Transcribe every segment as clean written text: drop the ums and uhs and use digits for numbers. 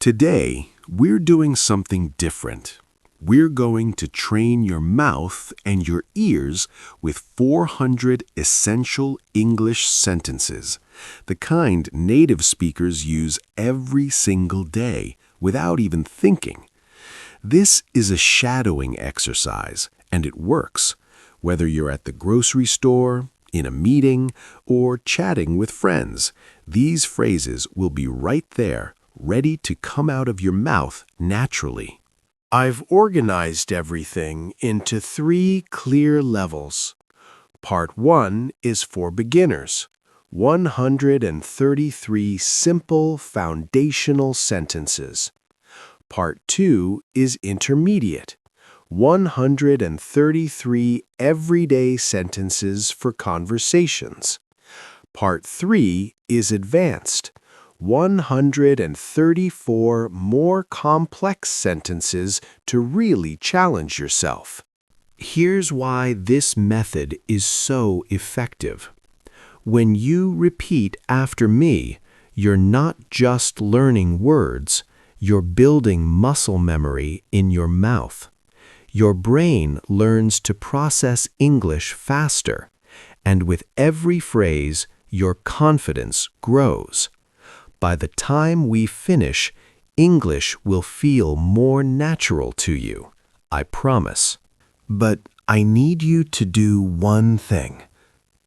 Today, we're doing something different. We're going to train your mouth and your ears with 400 essential English sentences, the kind native speakers use every single day without even thinking. This is a shadowing exercise, and it works, whether you're at the grocery store, in a meeting, or chatting with friends. These phrases will be right there, ready to come out of your mouth naturally. I've organized everything into 3 clear levels. Part 1 is for beginners. 133 simple foundational sentences. Part 2 is intermediate. 133 everyday sentences for conversations. Part 3 is advanced. 134 more complex sentences to really challenge yourself. Here's why this method is so effective. When you repeat after me, you're not just learning words, you're building muscle memory in your mouth. Your brain learns to process English faster, and with every phrase, your confidence grows. By the time we finish, English will feel more natural to you, I promise. But I need you to do one thing.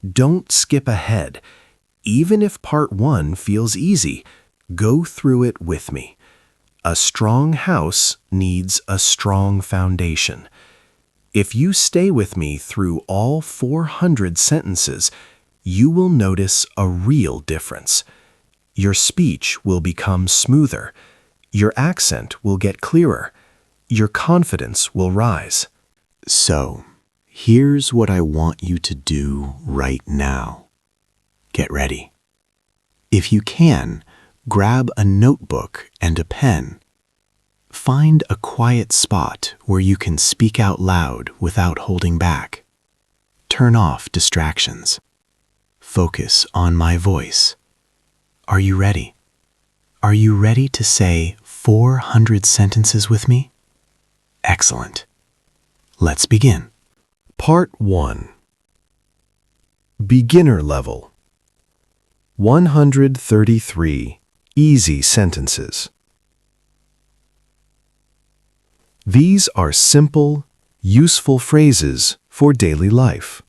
Don't skip ahead. Even if part 1 feels easy, go through it with me. A strong house needs a strong foundation. If you stay with me through all 400 sentences, you will notice a real difference. Your speech will become smoother. Your accent will get clearer. Your confidence will rise. So, here's what I want you to do right now. Get ready. If you can, grab a notebook and a pen. Find a quiet spot where you can speak out loud without holding back. Turn off distractions. Focus on my voice. Are you ready? Are you ready to say 400 sentences with me? Excellent. Let's begin. Part 1. Beginner level. 133 easy sentences. These are simple, useful phrases for daily life.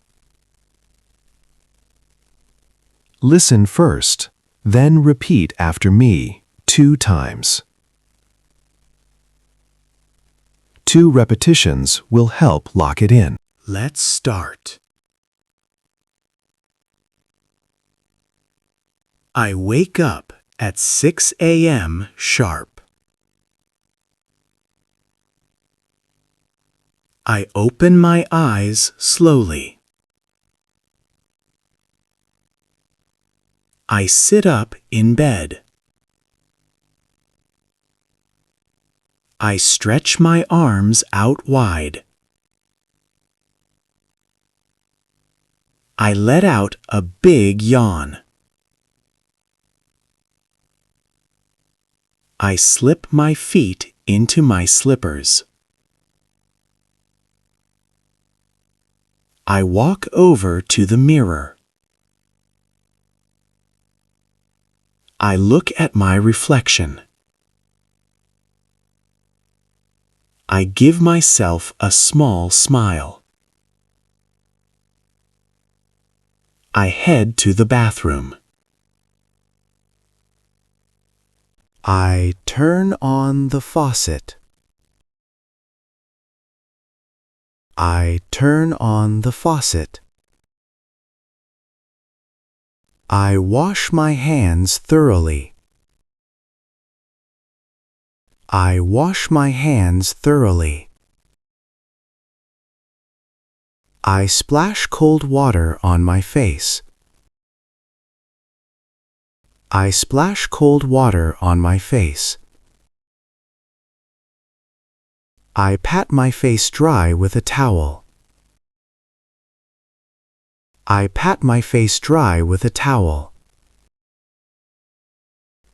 Listen first, then repeat after me 2 times. 2 repetitions will help lock it in. Let's start. I wake up at 6 a.m. sharp. I open my eyes slowly. I sit up in bed. I stretch my arms out wide. I let out a big yawn. I slip my feet into my slippers. I walk over to the mirror. I look at my reflection. I give myself a small smile. I head to the bathroom. I turn on the faucet. I turn on the faucet. I wash my hands thoroughly. I wash my hands thoroughly. I splash cold water on my face. I splash cold water on my face. I pat my face dry with a towel. I pat my face dry with a towel.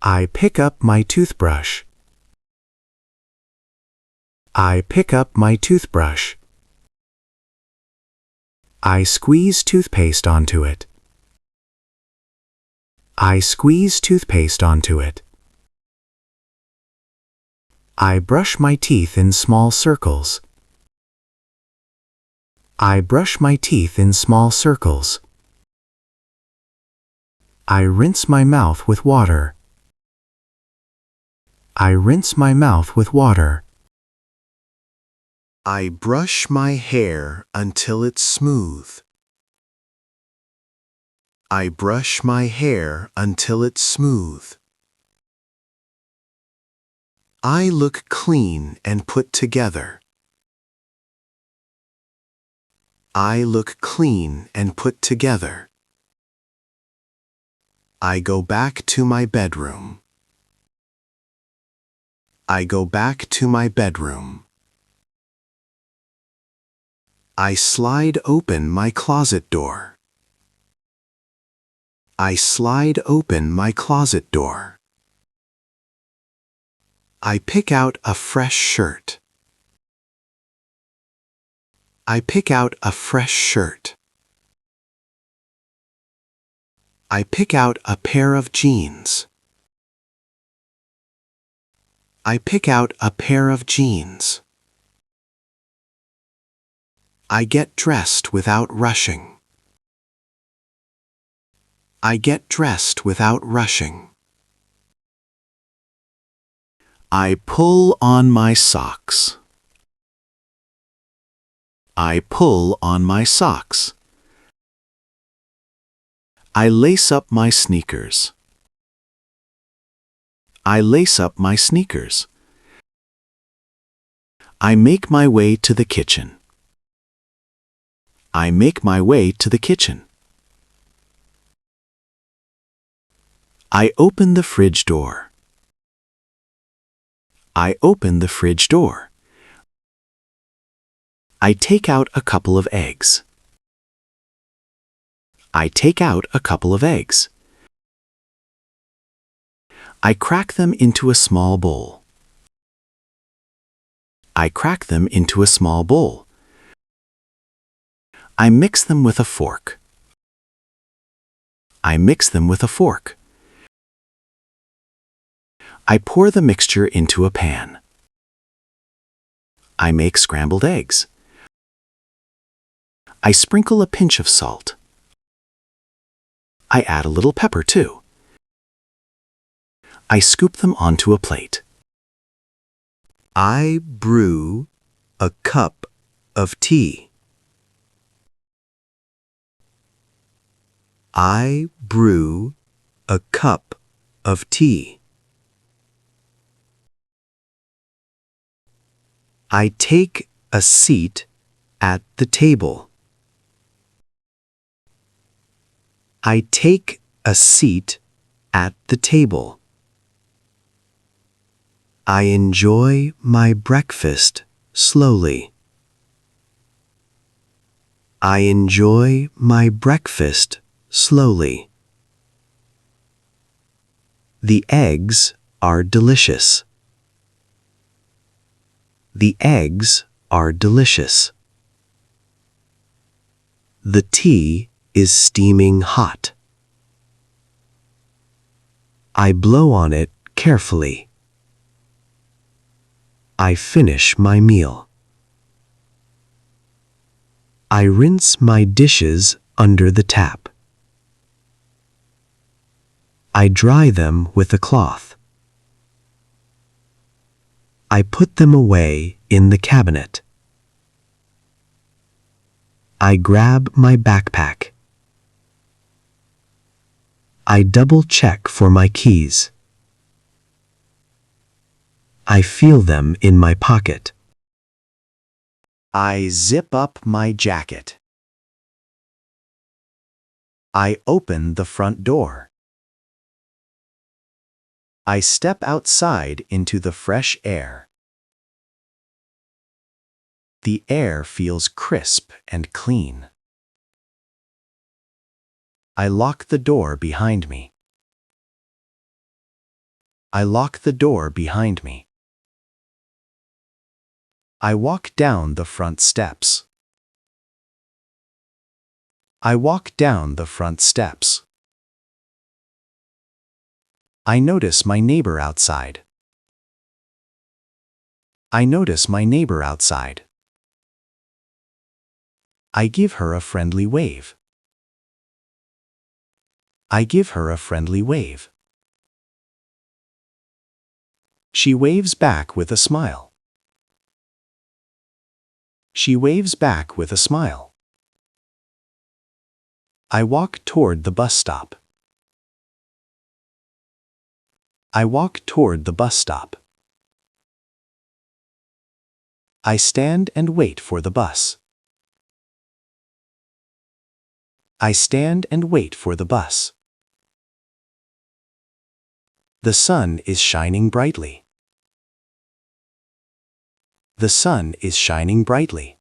I pick up my toothbrush. I pick up my toothbrush. I squeeze toothpaste onto it. I squeeze toothpaste onto it. I brush my teeth in small circles. I brush my teeth in small circles. I rinse my mouth with water. I rinse my mouth with water. I brush my hair until it's smooth. I brush my hair until it's smooth. I look clean and put together. I look clean and put together. I go back to my bedroom. I go back to my bedroom. I slide open my closet door. I slide open my closet door. I pick out a fresh shirt. I pick out a fresh shirt. I pick out a pair of jeans. I pick out a pair of jeans. I get dressed without rushing. I get dressed without rushing. I pull on my socks. I pull on my socks. I lace up my sneakers. I lace up my sneakers. I make my way to the kitchen. I make my way to the kitchen. I open the fridge door. I open the fridge door. I take out a couple of eggs. I take out a couple of eggs. I crack them into a small bowl. I crack them into a small bowl. I mix them with a fork. I mix them with a fork. I pour the mixture into a pan. I make scrambled eggs. I sprinkle a pinch of salt. I add a little pepper too. I scoop them onto a plate. I brew a cup of tea. I brew a cup of tea. I take a seat at the table. I take a seat at the table. I enjoy my breakfast slowly. I enjoy my breakfast slowly. The eggs are delicious. The eggs are delicious. The tea is steaming hot. I blow on it carefully. I finish my meal. I rinse my dishes under the tap. I dry them with a cloth. I put them away in the cabinet. I grab my backpack. I double-check for my keys. I feel them in my pocket. I zip up my jacket. I open the front door. I step outside into the fresh air. The air feels crisp and clean. I lock the door behind me. I lock the door behind me. I walk down the front steps. I walk down the front steps. I notice my neighbor outside. I notice my neighbor outside. I give her a friendly wave. I give her a friendly wave. She waves back with a smile. She waves back with a smile. I walk toward the bus stop. I walk toward the bus stop. I stand and wait for the bus. I stand and wait for the bus. The sun is shining brightly. The sun is shining brightly.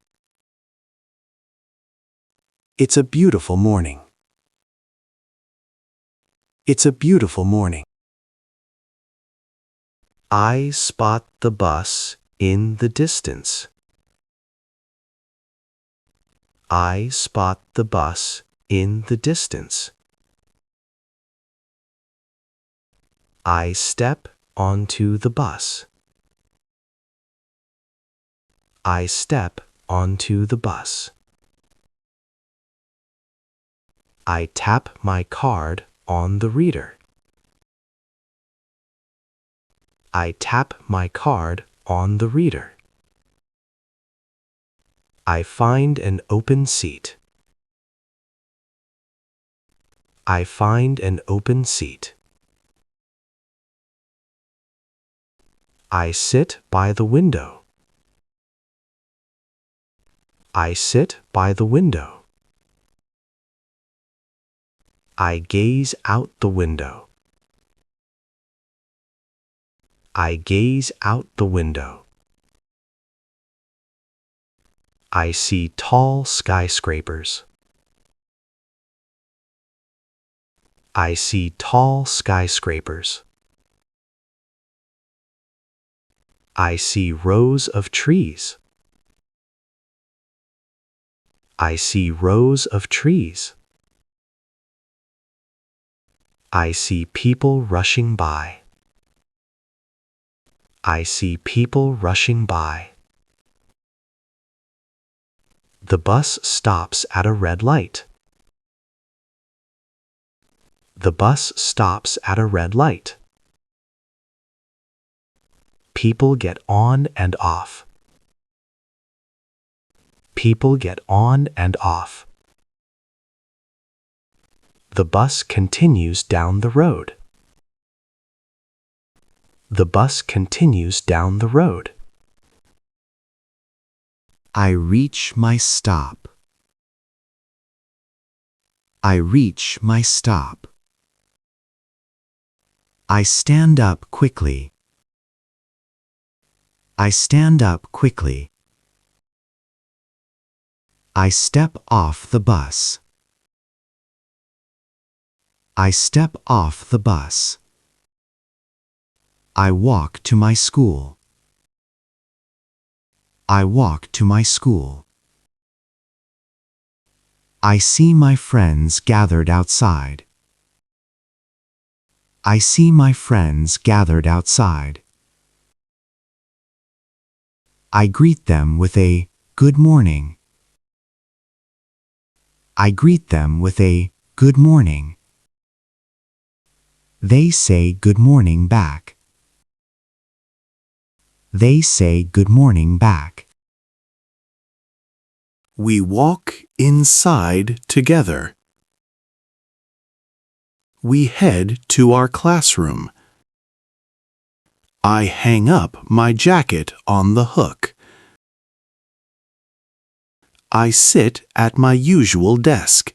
It's a beautiful morning. It's a beautiful morning. I spot the bus in the distance. I spot the bus in the distance. I step onto the bus. I step onto the bus. I tap my card on the reader. I tap my card on the reader. I find an open seat. I find an open seat. I sit by the window. I sit by the window. I gaze out the window. I gaze out the window. I see tall skyscrapers. I see tall skyscrapers. I see rows of trees. I see rows of trees. I see people rushing by. I see people rushing by. The bus stops at a red light. The bus stops at a red light. People get on and off. People get on and off. The bus continues down the road. The bus continues down the road. I reach my stop. I reach my stop. I stand up quickly. I stand up quickly. I step off the bus. I step off the bus. I walk to my school. I walk to my school. I see my friends gathered outside. I see my friends gathered outside. I greet them with a good morning. I greet them with a good morning. They say good morning back. They say good morning back. We walk inside together. We head to our classroom. I hang up my jacket on the hook. I sit at my usual desk.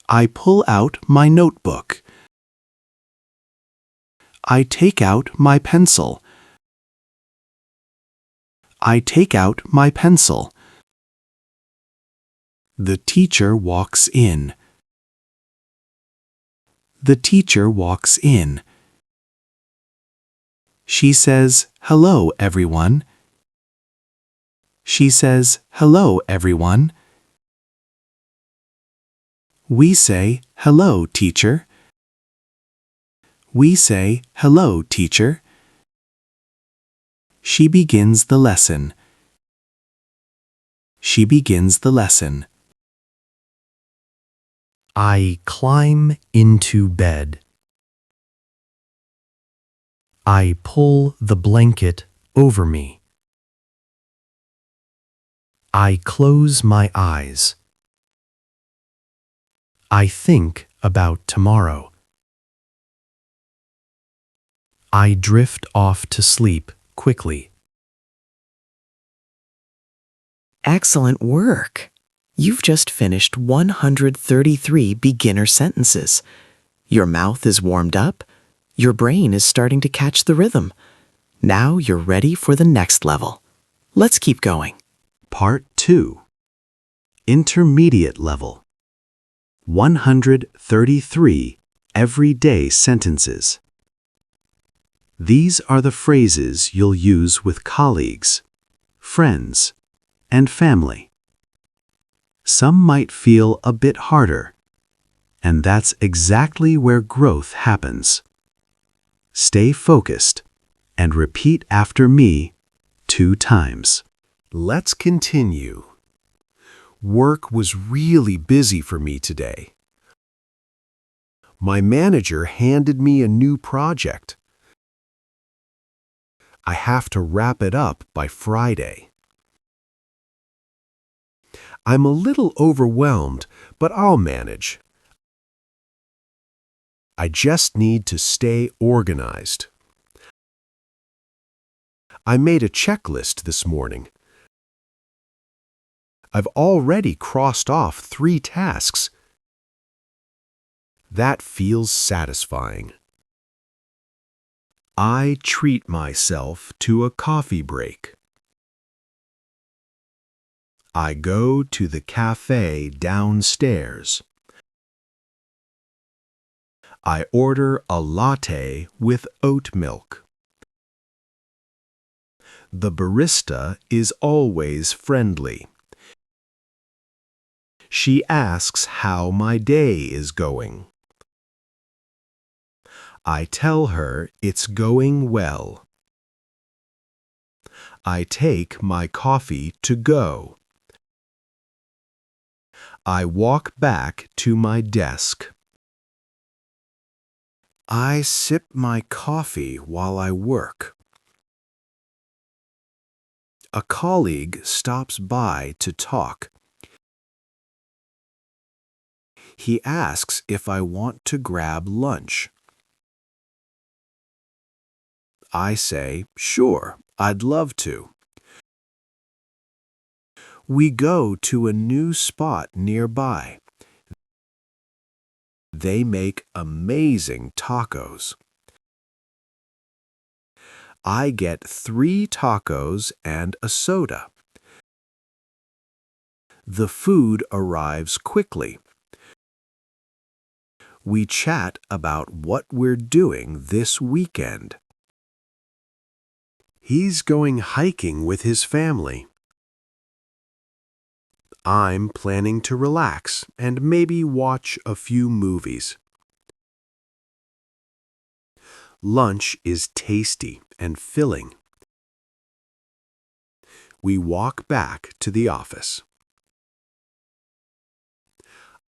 I pull out my notebook. I take out my pencil. I take out my pencil. The teacher walks in. The teacher walks in. She says, "Hello, everyone." She says, "Hello, everyone." We say, "Hello, teacher." We say, "Hello, teacher." She begins the lesson. She begins the lesson. I climb into bed. I pull the blanket over me. I close my eyes. I think about tomorrow. I drift off to sleep quickly. Excellent work! You've just finished 133 beginner sentences. Your mouth is warmed up. Your brain is starting to catch the rhythm. Now you're ready for the next level. Let's keep going. Part 2. Intermediate level. 133 everyday sentences. These are the phrases you'll use with colleagues, friends, and family. Some might feel a bit harder, and that's exactly where growth happens. Stay focused and repeat after me 2 times. Let's continue. Work was really busy for me today. My manager handed me a new project. I have to wrap it up by Friday. I'm a little overwhelmed, but I'll manage. I just need to stay organized. I made a checklist this morning. I've already crossed off 3 tasks. That feels satisfying. I treat myself to a coffee break. I go to the cafe downstairs. I order a latte with oat milk. The barista is always friendly. She asks how my day is going. I tell her it's going well. I take my coffee to go. I walk back to my desk. I sip my coffee while I work. A colleague stops by to talk. He asks if I want to grab lunch. I say, "Sure, I'd love to." We go to a new spot nearby. They make amazing tacos. I get 3 tacos and a soda. The food arrives quickly. We chat about what we're doing this weekend. He's going hiking with his family. I'm planning to relax and maybe watch a few movies. Lunch is tasty and filling. We walk back to the office.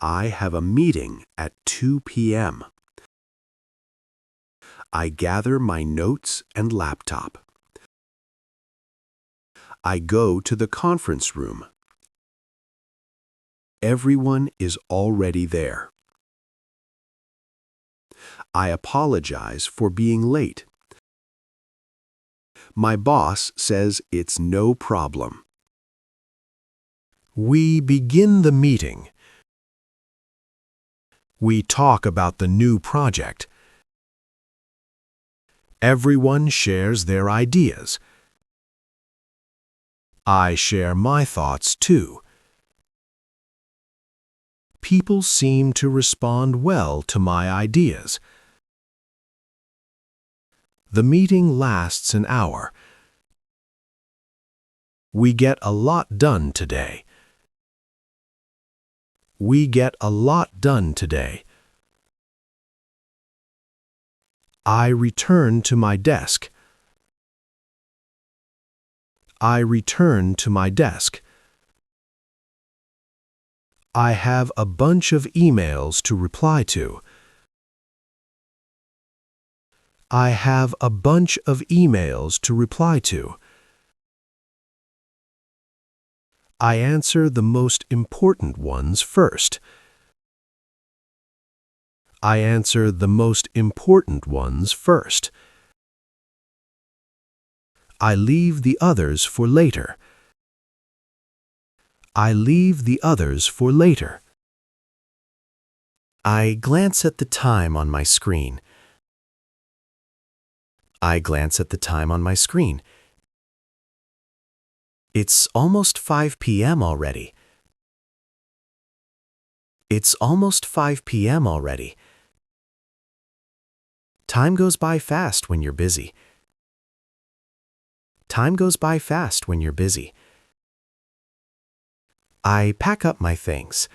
I have a meeting at 2 p.m. I gather my notes and laptop. I go to the conference room. Everyone is already there. I apologize for being late. My boss says it's no problem. We begin the meeting. We talk about the new project. Everyone shares their ideas. I share my thoughts too. People seem to respond well to my ideas. The meeting lasts an hour. We get a lot done today. We get a lot done today. I return to my desk. I return to my desk. I have a bunch of emails to reply to. I have a bunch of emails to reply to. I answer the most important ones first. I answer the most important ones first. I leave the others for later. I leave the others for later. I glance at the time on my screen. I glance at the time on my screen. It's almost 5 p.m. already. It's almost 5 p.m. already. Time goes by fast when you're busy. Time goes by fast when you're busy. I pack up my things.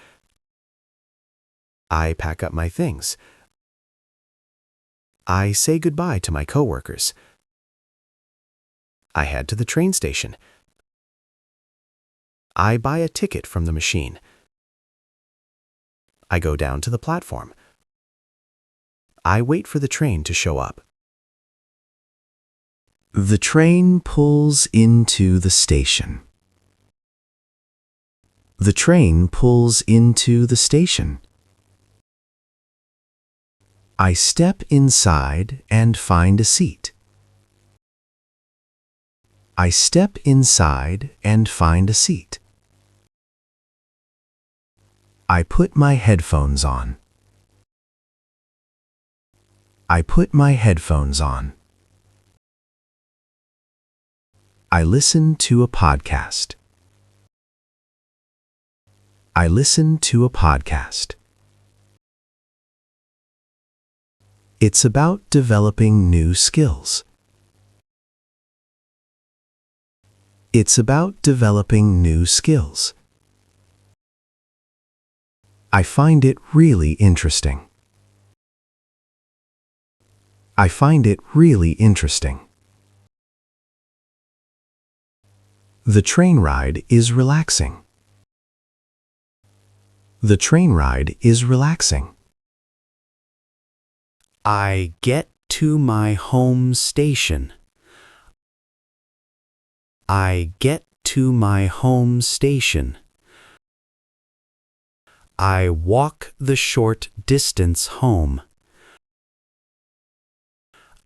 I pack up my things. I say goodbye to my coworkers. I head to the train station. I buy a ticket from the machine. I go down to the platform. I wait for the train to show up. The train pulls into the station. The train pulls into the station. I step inside and find a seat. I step inside and find a seat. I put my headphones on. I put my headphones on. I listen to a podcast. I listen to a podcast. It's about developing new skills. It's about developing new skills. I find it really interesting. I find it really interesting. The train ride is relaxing. The train ride is relaxing. I get to my home station. I get to my home station. I walk the short distance home.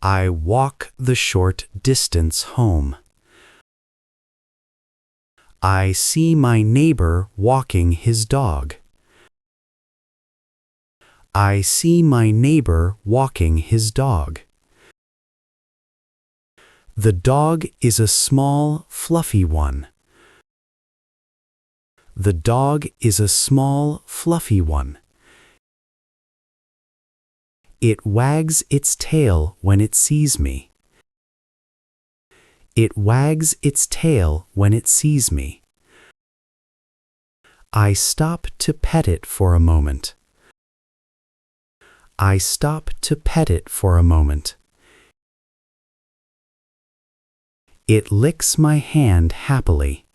I walk the short distance home. I see my neighbor walking his dog. I see my neighbor walking his dog. The dog is a small, fluffy one. The dog is a small, fluffy one. It wags its tail when it sees me. It wags its tail when it sees me. I stop to pet it for a moment. I stop to pet it for a moment. It licks my hand happily.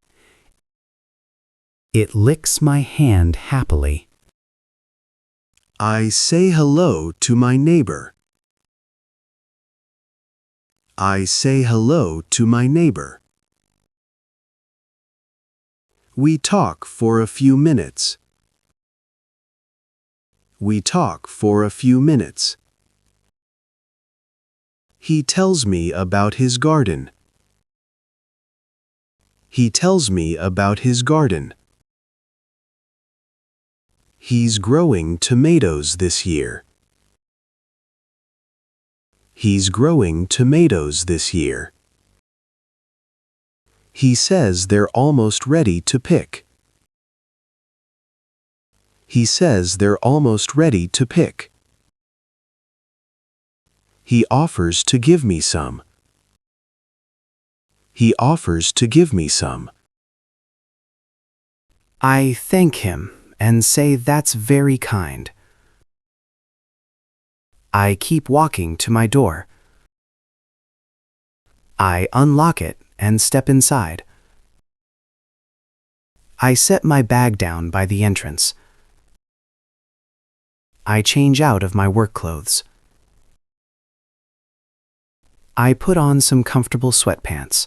It licks my hand happily. I say hello to my neighbor. I say hello to my neighbor. We talk for a few minutes. We talk for a few minutes. He tells me about his garden. He tells me about his garden. He's growing tomatoes this year. He's growing tomatoes this year. He says they're almost ready to pick. He says they're almost ready to pick. He offers to give me some. He offers to give me some. I thank him and say that's very kind. I keep walking to my door. I unlock it and step inside. I set my bag down by the entrance. I change out of my work clothes. I put on some comfortable sweatpants.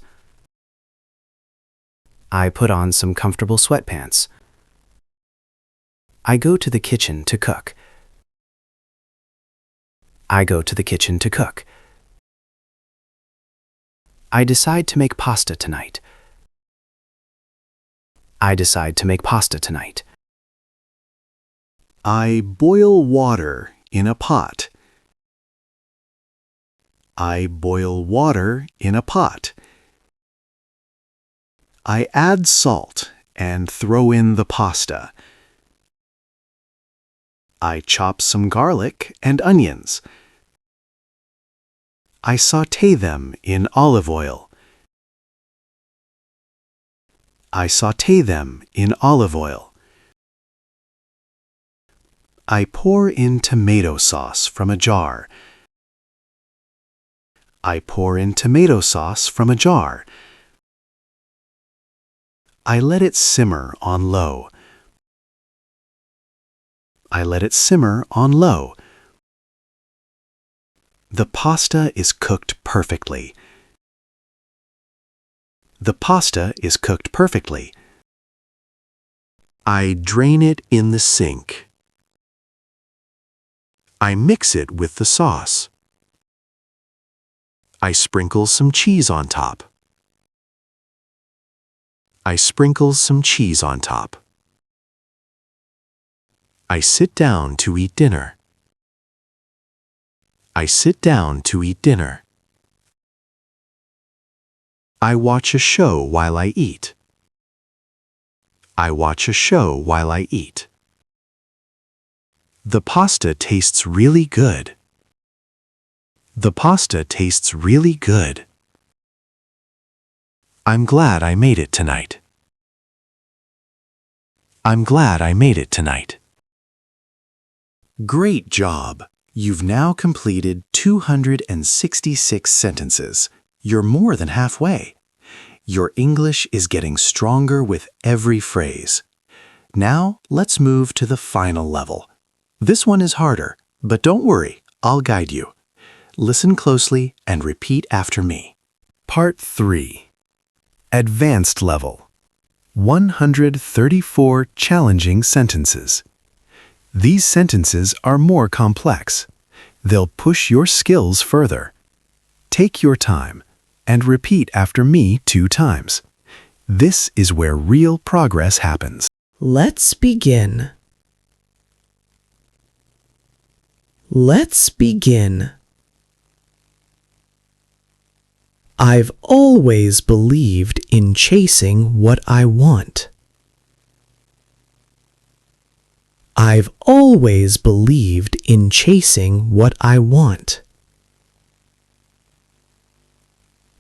I put on some comfortable sweatpants. I go to the kitchen to cook. I go to the kitchen to cook. I decide to make pasta tonight. I decide to make pasta tonight. I boil water in a pot. I boil water in a pot. I add salt and throw in the pasta. I chop some garlic and onions. I sauté them in olive oil. I sauté them in olive oil. I pour in tomato sauce from a jar. I pour in tomato sauce from a jar. I let it simmer on low. I let it simmer on low. The pasta is cooked perfectly. The pasta is cooked perfectly. I drain it in the sink. I mix it with the sauce. I sprinkle some cheese on top. I sprinkle some cheese on top. I sit down to eat dinner. I sit down to eat dinner. I watch a show while I eat. I watch a show while I eat. The pasta tastes really good. The pasta tastes really good. I'm glad I made it tonight. I'm glad I made it tonight. Great job! You've now completed 266 sentences. You're more than halfway. Your English is getting stronger with every phrase. Now, let's move to the final level. This one is harder, but don't worry, I'll guide you. Listen closely and repeat after me. Part 3. Advanced Level. 134 challenging sentences. These sentences are more complex. They'll push your skills further. Take your time and repeat after me 2 times. This is where real progress happens. Let's begin. Let's begin. I've always believed in chasing what I want. I've always believed in chasing what I want.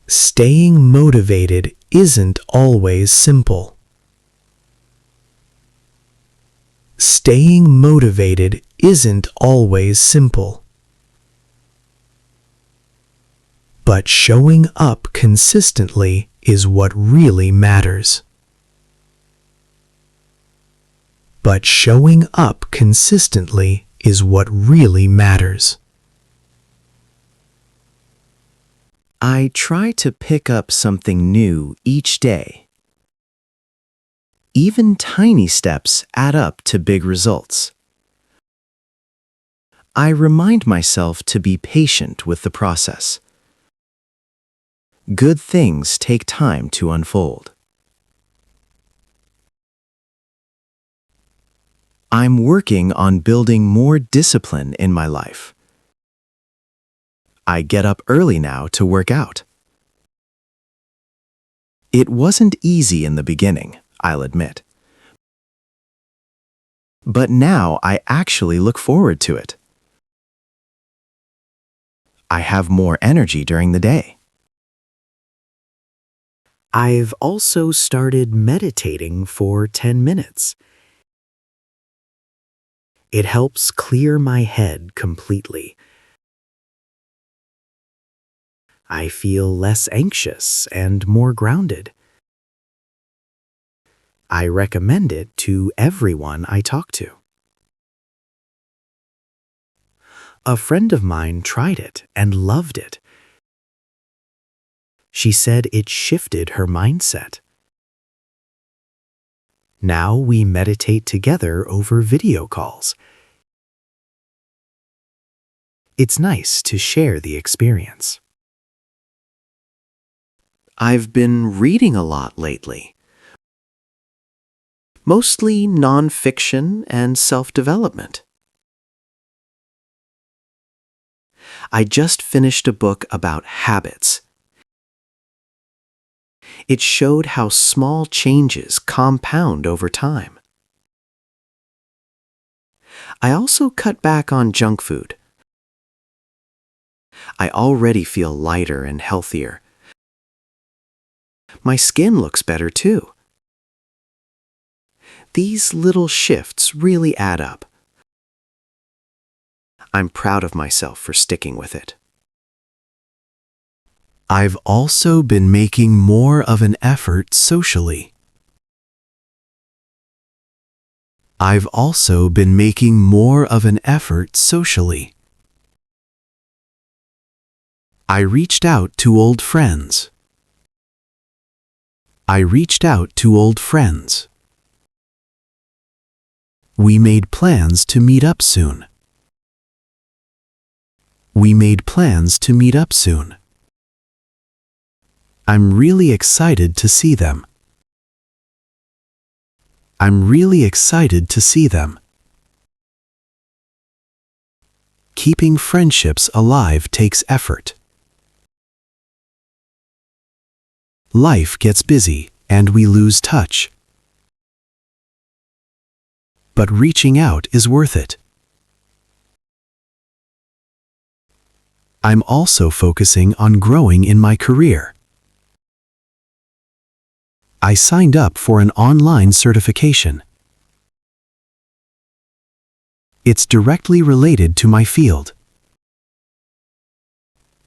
Staying motivated isn't always simple. Staying motivated isn't always simple. But showing up consistently is what really matters. But showing up consistently is what really matters. I try to pick up something new each day. Even tiny steps add up to big results. I remind myself to be patient with the process. Good things take time to unfold. I'm working on building more discipline in my life. I get up early now to work out. It wasn't easy in the beginning, I'll admit. But now I actually look forward to it. I have more energy during the day. I've also started meditating for 10 minutes. It helps clear my head completely. I feel less anxious and more grounded. I recommend it to everyone I talk to. A friend of mine tried it and loved it. She said it shifted her mindset. Now we meditate together over video calls. It's nice to share the experience. I've been reading a lot lately. Mostly nonfiction and self-development. I just finished a book about habits. It showed how small changes compound over time. I also cut back on junk food. I already feel lighter and healthier. My skin looks better too. These little shifts really add up. I'm proud of myself for sticking with it. I've also been making more of an effort socially. I've also been making more of an effort socially. I reached out to old friends. I reached out to old friends. We made plans to meet up soon. We made plans to meet up soon. I'm really excited to see them. I'm really excited to see them. Keeping friendships alive takes effort. Life gets busy and we lose touch. But reaching out is worth it. I'm also focusing on growing in my career. I signed up for an online certification. It's directly related to my field.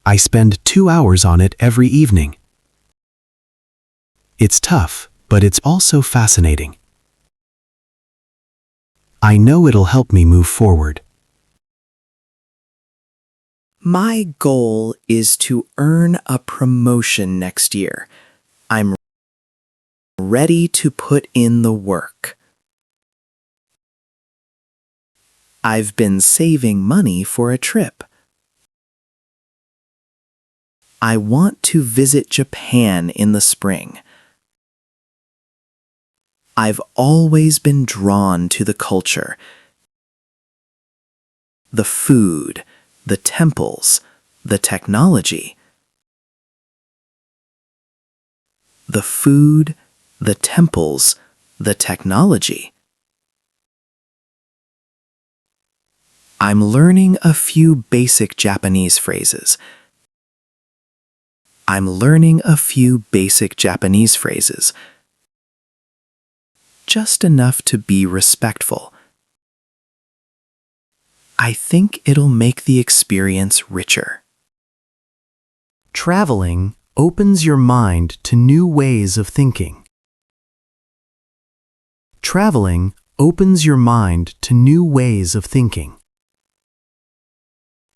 I spend 2 hours on it every evening. It's tough, but it's also fascinating. I know it'll help me move forward. My goal is to earn a promotion next year. I'm ready to put in the work. I've been saving money for a trip. I want to visit Japan in the spring. I've always been drawn to the culture, the food, the temples, the technology. The food, the temples, the technology. I'm learning a few basic Japanese phrases. I'm learning a few basic Japanese phrases. Just enough to be respectful. I think it'll make the experience richer. Traveling opens your mind to new ways of thinking. Traveling opens your mind to new ways of thinking.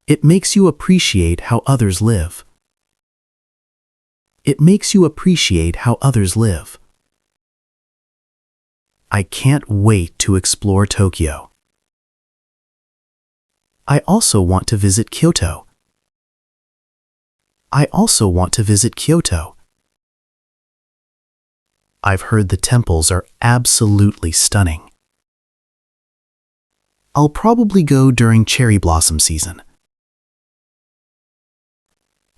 It makes you appreciate how others live. It makes you appreciate how others live. I can't wait to explore Tokyo. I also want to visit Kyoto. I also want to visit Kyoto. I've heard the temples are absolutely stunning. I'll probably go during cherry blossom season.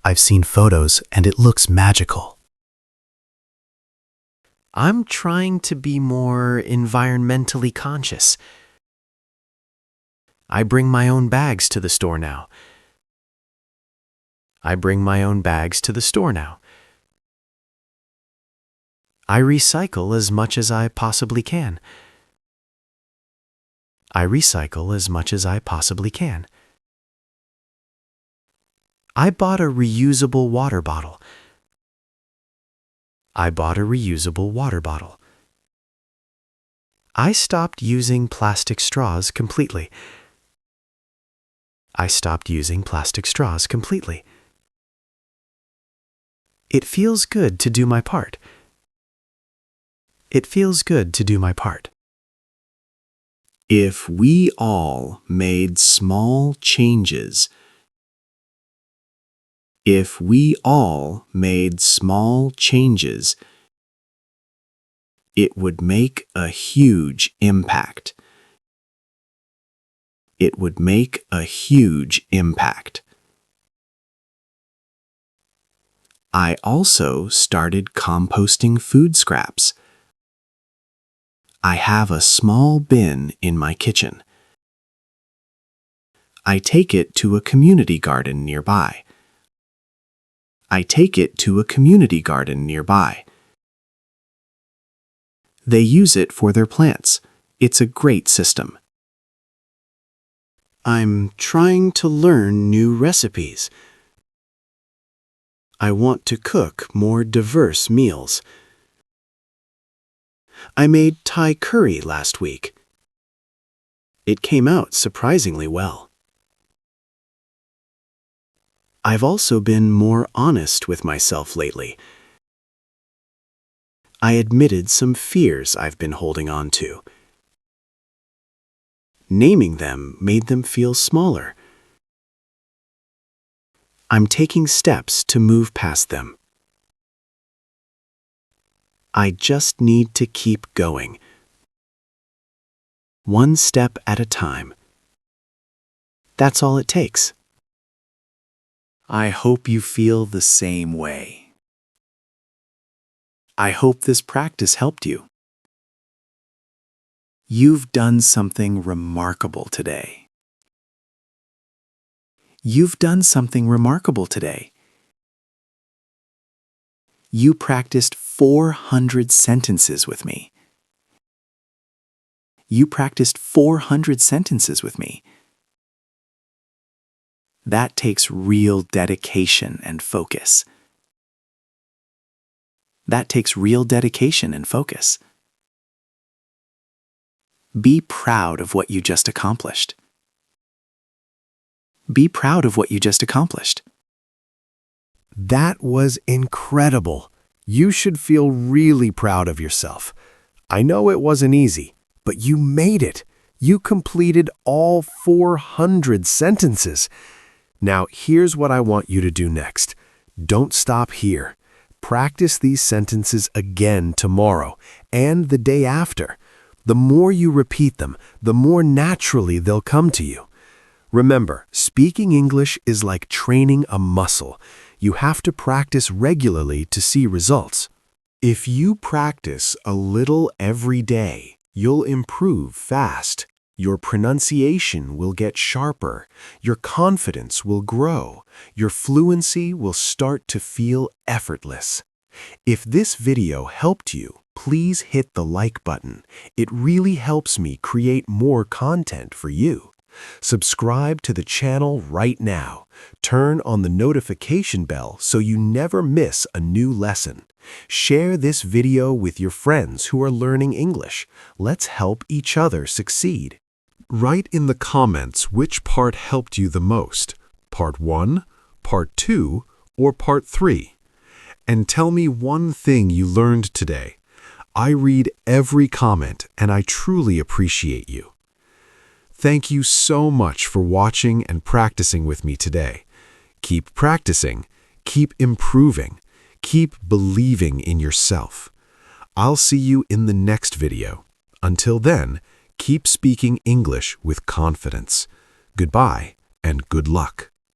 I've seen photos and it looks magical. I'm trying to be more environmentally conscious. I bring my own bags to the store now. I bring my own bags to the store now. I recycle as much as I possibly can. I recycle as much as I possibly can. I bought a reusable water bottle. I bought a reusable water bottle. I stopped using plastic straws completely. I stopped using plastic straws completely. It feels good to do my part. It feels good to do my part. If we all made small changes. If we all made small changes, it would make a huge impact. It would make a huge impact. I also started composting food scraps. I have a small bin in my kitchen. I take it to a community garden nearby. I take it to a community garden nearby. They use it for their plants. It's a great system. I'm trying to learn new recipes. I want to cook more diverse meals. I made Thai curry last week. It came out surprisingly well. I've also been more honest with myself lately. I admitted some fears I've been holding on to. Naming them made them feel smaller. I'm taking steps to move past them. I just need to keep going. One step at a time. That's all it takes. I hope you feel the same way. I hope this practice helped you. You've done something remarkable today. You've done something remarkable today. You practiced 400 sentences with me. You practiced 400 sentences with me. That takes real dedication and focus. That takes real dedication and focus. Be proud of what you just accomplished. Be proud of what you just accomplished. That was incredible. You should feel really proud of yourself. I know it wasn't easy, but you made it. You completed all 400 sentences. Now, here's what I want you to do next. Don't stop here. Practice these sentences again tomorrow and the day after. The more you repeat them, the more naturally they'll come to you. Remember, speaking English is like training a muscle. You have to practice regularly to see results. If you practice a little every day, you'll improve fast. Your pronunciation will get sharper. Your confidence will grow. Your fluency will start to feel effortless. If this video helped you, please hit the like button. It really helps me create more content for you. Subscribe to the channel right now. Turn on the notification bell so you never miss a new lesson. Share this video with your friends who are learning English. Let's help each other succeed. Write in the comments which part helped you the most, Part 1, Part 2, or Part 3. And tell me one thing you learned today. I read every comment and I truly appreciate you. Thank you so much for watching and practicing with me today. Keep practicing, keep improving, keep believing in yourself. I'll see you in the next video. Until then, keep speaking English with confidence. Goodbye and good luck.